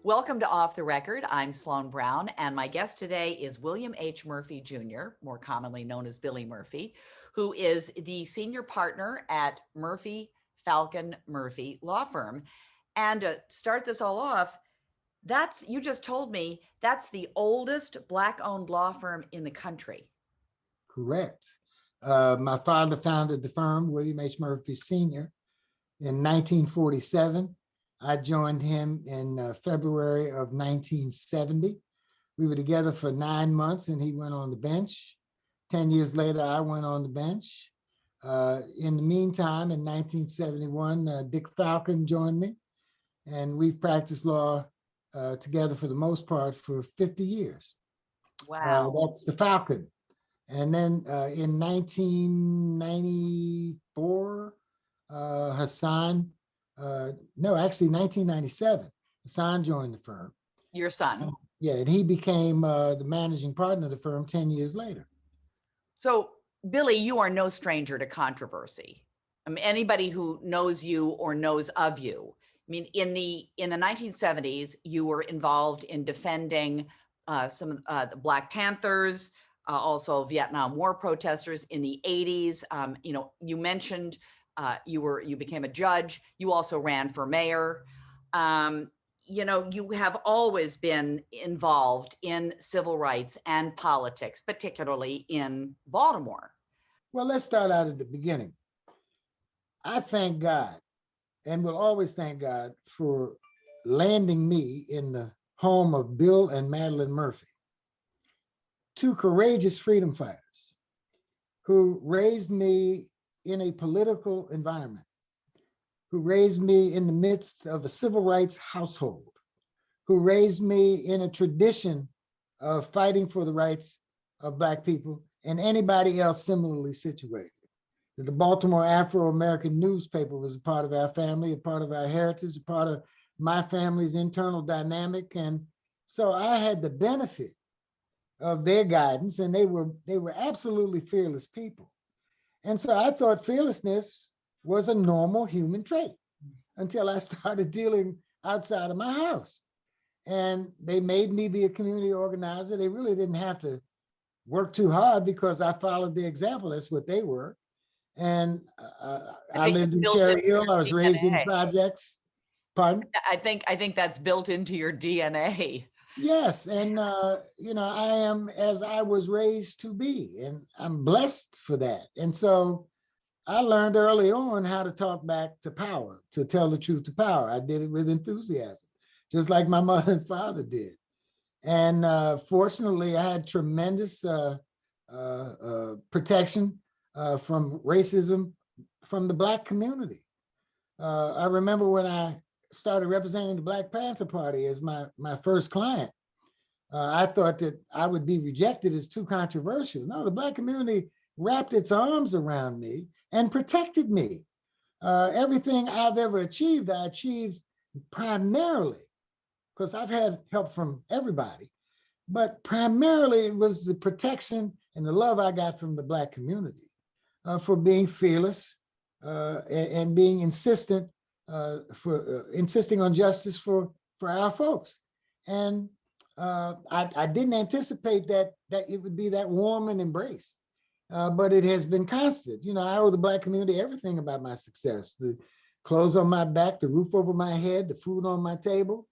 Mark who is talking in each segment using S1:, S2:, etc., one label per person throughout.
S1: Welcome to Off the Record. I'm Sloane Brown, and my guest today is William H. Murphy Jr., more commonly known as Billy Murphy, who is the senior partner at Murphy, Falcon Murphy law firm. And to start this all off, you just told me that's the oldest Black-owned law firm in the country.
S2: Correct. My father founded the firm, William H. Murphy Sr., in 1947. I joined him in February of 1970. We were together for 9 months and he went on the bench. 10 years later, I went on the bench. In the meantime, in 1971, Dick Falcon joined me, and we've practiced law together for the most part for 50 years.
S1: Wow.
S2: That's the Falcon. And then in 1994, actually 1997, Hassan joined the firm.
S1: Your son.
S2: Yeah, and he became the managing partner of the firm 10 years later.
S1: So, Billy, you are no stranger to controversy. I mean, anybody who knows you or knows of you. I mean, in the 1970s, you were involved in defending some of the Black Panthers, also Vietnam War protesters. In the 80s. You mentioned you became a judge. You also ran for mayor. You have always been involved in civil rights and politics, particularly in Baltimore.
S2: Well, let's start out at the beginning. I thank God, and will always thank God, for landing me in the home of Bill and Madeline Murphy, two courageous freedom fighters who raised me in a political environment, who raised me in the midst of a civil rights household, who raised me in a tradition of fighting for the rights of Black people and anybody else similarly situated. The Baltimore Afro-American newspaper was a part of our family, a part of our heritage, a part of my family's internal dynamic. And so I had the benefit of their guidance, and they were absolutely fearless people. And so I thought fearlessness was a normal human trait until I started dealing outside of my house. And they made me be a community organizer. They really didn't have to work too hard because I followed the example. That's what they were. And I lived in Cherry Hill. I was raised in projects. Pardon?
S1: I think that's built into your DNA.
S2: Yes, and I am as I was raised to be, and I'm blessed for that. And so I learned early on how to talk back to power, to tell the truth to power. I did it with enthusiasm, just like my mother and father did. And fortunately, I had tremendous protection from racism from the Black community. I remember when I started representing the Black Panther Party as my first client, I thought that I would be rejected as too controversial. No, the Black community wrapped its arms around me and protected me. Everything I've ever achieved, I achieved primarily, because I've had help from everybody, but primarily it was the protection and the love I got from the Black community for being fearless and being insistent, insisting on justice for our folks. And I didn't anticipate that it would be that warm an embrace, but it has been constant. I owe the Black community everything about my success: the clothes on my back, the roof over my head, the food on my table.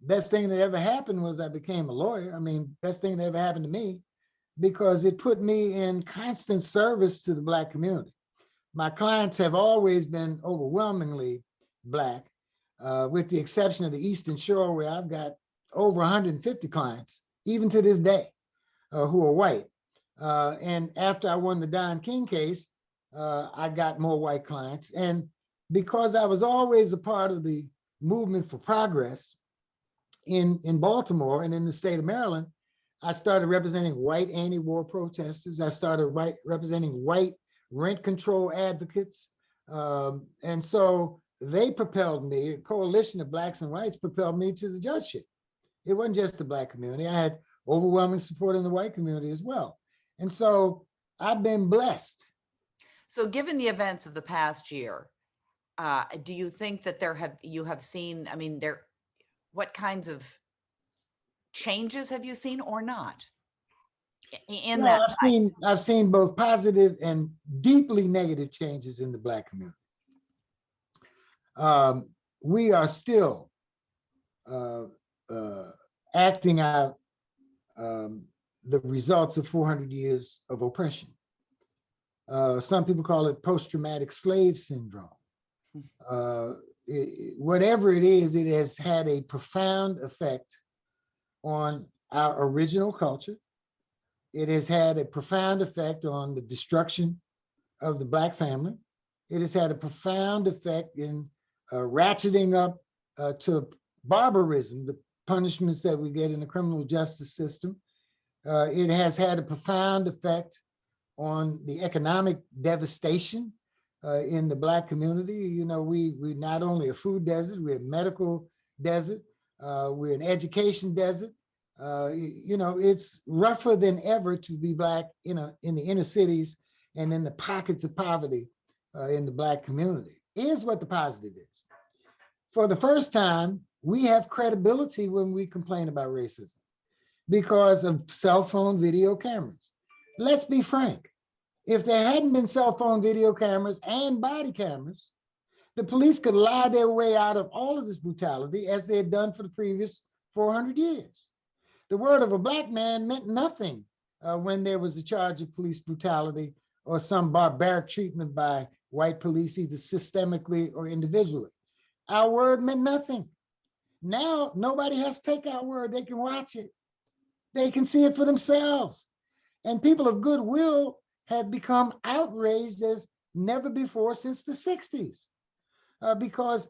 S2: Best thing that ever happened was I became a lawyer. I mean, best thing that ever happened to me, because it put me in constant service to the Black community. My clients have always been overwhelmingly Black, with the exception of the Eastern Shore, where I've got over 150 clients, even to this day, who are white. And after I won the Don King case, I got more white clients. And because I was always a part of the movement for progress in Baltimore and in the state of Maryland, I started representing white anti-war protesters. I started representing white rent control advocates. And so they propelled me, a coalition of Blacks and whites propelled me to the judgeship. It wasn't just the Black community. I had overwhelming support in the white community as well. And so I've been blessed.
S1: So given the events of the past year, do you think that you have seen, I mean, what kinds of changes have you seen or not in
S2: No,
S1: that?
S2: I've seen both positive and deeply negative changes in the Black community. We are still acting out the results of 400 years of oppression. Some people call it post-traumatic slave syndrome. Whatever it is, it has had a profound effect on our original culture. It has had a profound effect on the destruction of the Black family. It has had a profound effect in ratcheting up to barbarism, the punishments that we get in the criminal justice system. It has had a profound effect on the economic devastation in the Black community. You know, we're not only a food desert, we're a medical desert, we're an education desert. You know, it's rougher than ever to be Black in the inner cities and in the pockets of poverty in the Black community. Here's what the positive is. For the first time, we have credibility when we complain about racism because of cell phone video cameras. Let's be frank. If there hadn't been cell phone video cameras and body cameras, the police could lie their way out of all of this brutality as they had done for the previous 400 years. The word of a Black man meant nothing when there was a charge of police brutality or some barbaric treatment by white police, either systemically or individually. Our word meant nothing. Now, nobody has to take our word. They can watch it. They can see it for themselves. And people of goodwill have become outraged as never before since the 60s because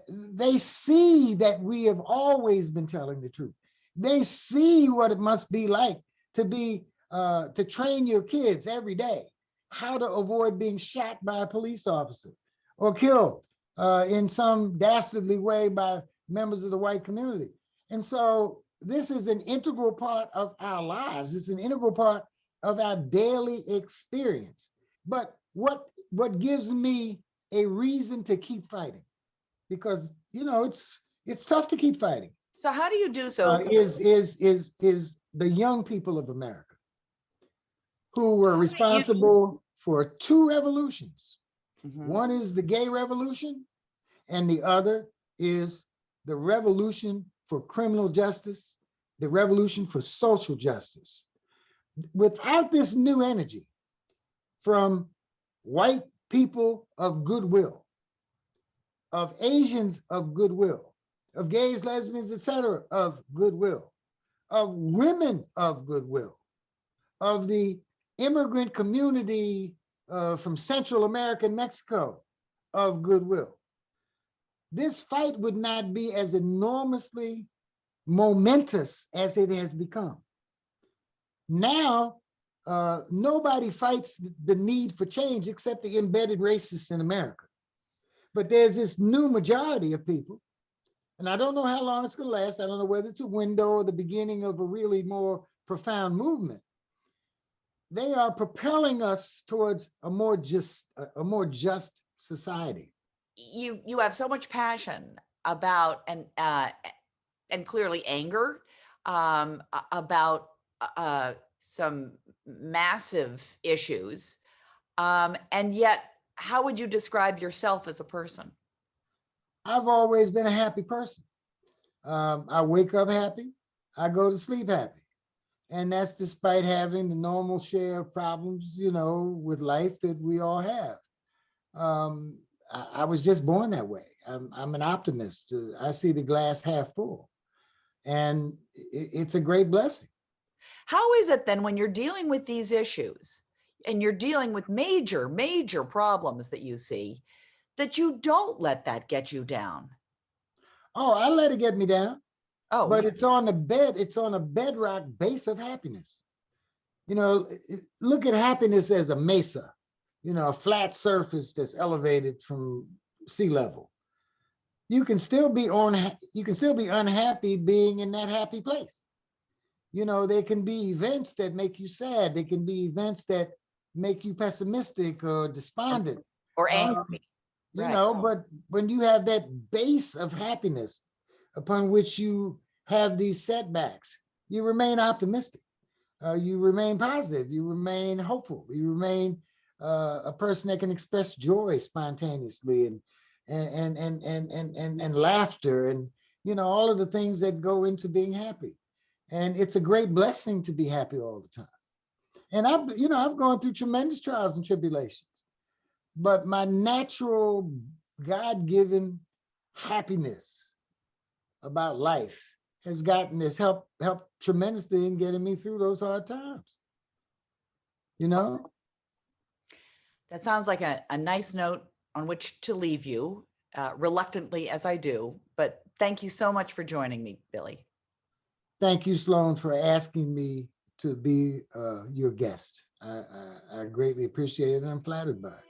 S2: they see that we have always been telling the truth. They see what it must be like to train your kids every day, how to avoid being shot by a police officer or killed in some dastardly way by members of the white community. And so this is an integral part of our lives. It's an integral part of our daily experience. But what gives me a reason to keep fighting? Because, you know, it's tough to keep fighting.
S1: So how do you do so?
S2: Is the young people of America who were responsible for two revolutions. One is the gay revolution, and the other is the revolution for criminal justice, the revolution for social justice. Without this new energy from white people of goodwill, of Asians of goodwill, of gays, lesbians, etc., of goodwill, of women of goodwill, of the immigrant community from Central America and Mexico of goodwill, this fight would not be as enormously momentous as it has become. Now, nobody fights the need for change except the embedded racists in America. But there's this new majority of people, and I don't know how long it's going to last. I don't know whether it's a window or the beginning of a really more profound movement. They are propelling us towards a more just society.
S1: You have so much passion about and clearly anger about some massive issues, and yet how would you describe yourself as a person?
S2: I've always been a happy person. I wake up happy, I go to sleep happy. And that's despite having the normal share of problems, you know, with life that we all have. I was just born that way. I'm an optimist. I see the glass half full. And it's a great blessing.
S1: How is it then when you're dealing with these issues and you're dealing with major, major problems that you see, that you don't let that get you down?
S2: Oh, I let it get me down.
S1: Oh,
S2: but it's on a bedrock base of happiness. You know, look at happiness as a mesa, you know, a flat surface that's elevated from sea level. You can still be unhappy being in that happy place. You know, there can be events that make you sad. There can be events that make you pessimistic or despondent.
S1: or angry.
S2: You know, but when you have that base of happiness, upon which you have these setbacks, you remain optimistic. You remain positive. You remain hopeful. You remain a person that can express joy spontaneously and laughter and all of the things that go into being happy. And it's a great blessing to be happy all the time. And I've gone through tremendous trials and tribulations, but my natural God-given happiness about life has helped tremendously in getting me through those hard times.
S1: That sounds like a nice note on which to leave you, reluctantly as I do, but thank you so much for joining me, Billy.
S2: Thank you, Sloane, for asking me to be your guest. I greatly appreciate it and I'm flattered by it.